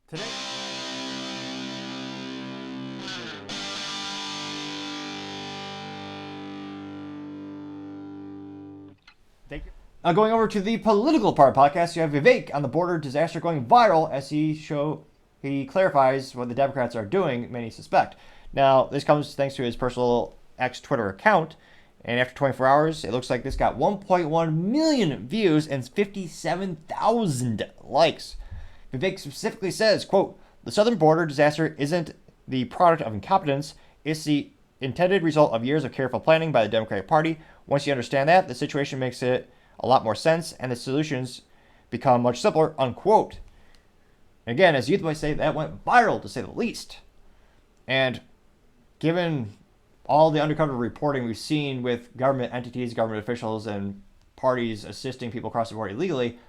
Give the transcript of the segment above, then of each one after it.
Today, thank you. Going over to the political part podcast, you have Vivek on the border disaster going viral as he clarifies what the Democrats are doing. Many suspect. Now, this comes thanks to his personal X Twitter account, and after 24 hours, it looks like this got 1.1 million views and 57,000 likes. Vivek specifically says, quote, "The southern border disaster isn't the product of incompetence, it's the intended result of years of careful planning by the Democratic Party. Once you understand that, the situation makes it a lot more sense and the solutions become much simpler," unquote. And again, as youth might say, that went viral to say the least. And given all the undercover reporting we've seen with government entities, government officials, and parties assisting people cross the border illegally,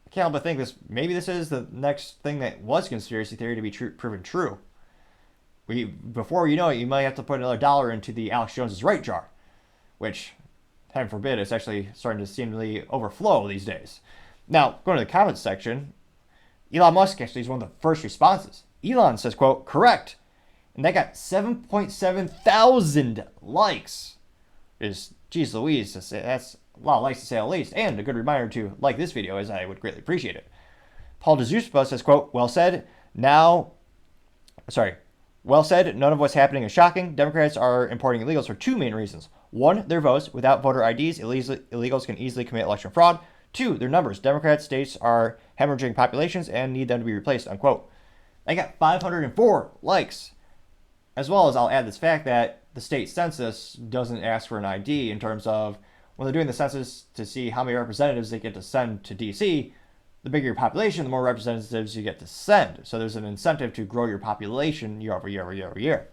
I can't help but think this is the next thing that was conspiracy theory to be proven true. Before you know it, you might have to put another dollar into the Alex Jones's right jar, which, heaven forbid, is actually starting to seemingly overflow these days. Now, going to the comments section, Elon Musk actually is one of the first responses. Elon says, quote, "Correct." And that got 7.7 thousand likes. Geez Louise, that's a lot of likes to say the least, and a good reminder to like this video, as I would greatly appreciate it. Paul DeZuspa says, quote, "Well said. Well said. None of what's happening is shocking. Democrats are importing illegals for two main reasons. One, their votes. Without voter IDs, illegals can easily commit election fraud. Two, their numbers. Democrat states are hemorrhaging populations and need them to be replaced," unquote. They got 504 likes. As well as I'll add this fact that the state census doesn't ask for an ID in terms of when they're doing the census to see how many representatives they get to send to DC. The bigger your population, the more representatives you get to send. So there's an incentive to grow your population year over year over year over year.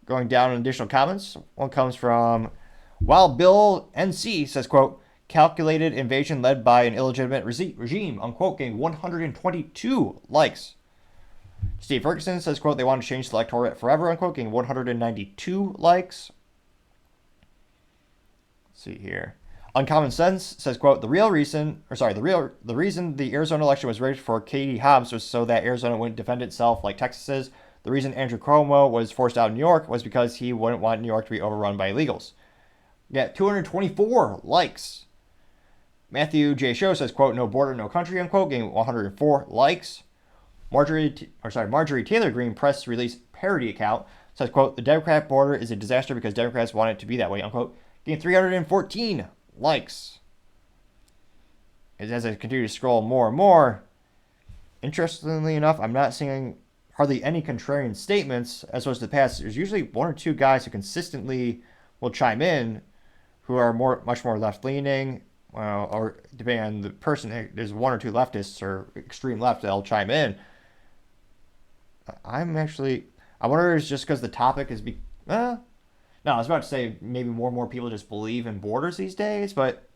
Going down in additional comments, one comes from While Bill NC says, quote, "Calculated invasion led by an illegitimate regime," unquote, getting 122 likes. Steve Ferguson says, quote, "They want to change the electorate forever," unquote, getting 192 likes. Let's see here. Uncommon Sense says, quote, the reason the Arizona election was rigged for Katie Hobbs was so that Arizona wouldn't defend itself like Texas is. The reason Andrew Cuomo was forced out of New York was because he wouldn't want New York to be overrun by illegals." Yeah, 224 likes. Matthew J. Show says, quote, "No border, no country," unquote, getting 104 likes. Marjorie Taylor Greene press release parody account says, quote, "The Democrat border is a disaster because Democrats want it to be that way," unquote, getting 314 likes. As I continue to scroll more and more, interestingly enough, I'm not seeing hardly any contrarian statements as opposed to the past. There's usually one or two guys who consistently will chime in who are much more left-leaning, or depending on the person, there's one or two leftists or extreme left that'll chime in. I wonder if it's just because the topic is no, I was about to say maybe more and more people just believe in borders these days, but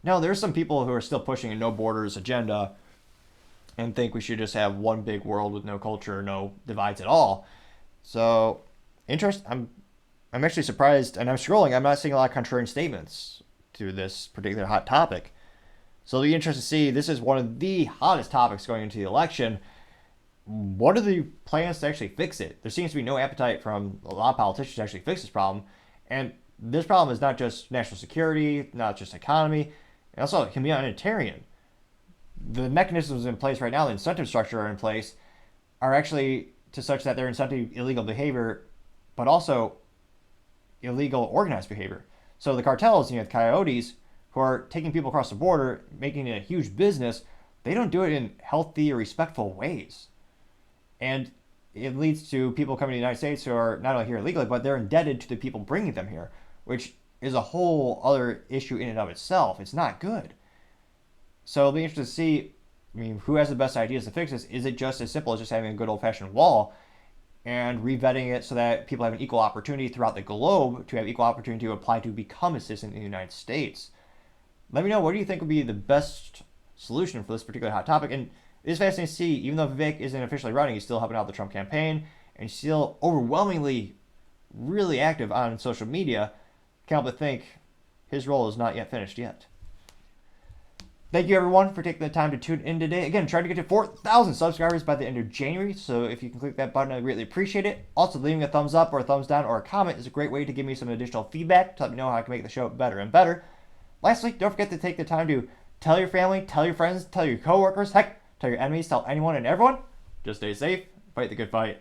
no, there's some people who are still pushing a no borders agenda and think we should just have one big world with no culture, no divides at all. So, I'm actually surprised, and I'm scrolling, I'm not seeing a lot of contrarian statements to this particular hot topic. So it'll be interesting to see. This is one of the hottest topics going into the election. What are the plans to actually fix it? There seems to be no appetite from a lot of politicians to actually fix this problem. And this problem is not just national security, not just economy, and also it can be humanitarian. The mechanisms in place right now, the incentive structure are in place, are actually to such that they're incenting illegal behavior, but also illegal organized behavior. So the cartels, the coyotes, who are taking people across the border, making it a huge business, they don't do it in healthy or respectful ways. And it leads to people coming to the United States who are not only here illegally, but they're indebted to the people bringing them here, which is a whole other issue in and of itself. It's not good. So it'll be interesting to see, who has the best ideas to fix this? Is it just as simple as just having a good old-fashioned wall and revetting it so that people have an equal opportunity throughout the globe to have equal opportunity to apply to become a citizen in the United States? Let me know, what do you think would be the best solution for this particular hot topic? And it is fascinating to see, even though Vivek isn't officially running, he's still helping out the Trump campaign, and he's still overwhelmingly really active on social media. Can't help but think his role is not yet finished yet. Thank you, everyone, for taking the time to tune in today. Again, trying to get to 4,000 subscribers by the end of January, so if you can click that button, I'd greatly appreciate it. Also, leaving a thumbs up or a thumbs down or a comment is a great way to give me some additional feedback to let me know how I can make the show better and better. Lastly, don't forget to take the time to tell your family, tell your friends, tell your coworkers, heck, tell your enemies, tell anyone and everyone. Just stay safe, fight the good fight.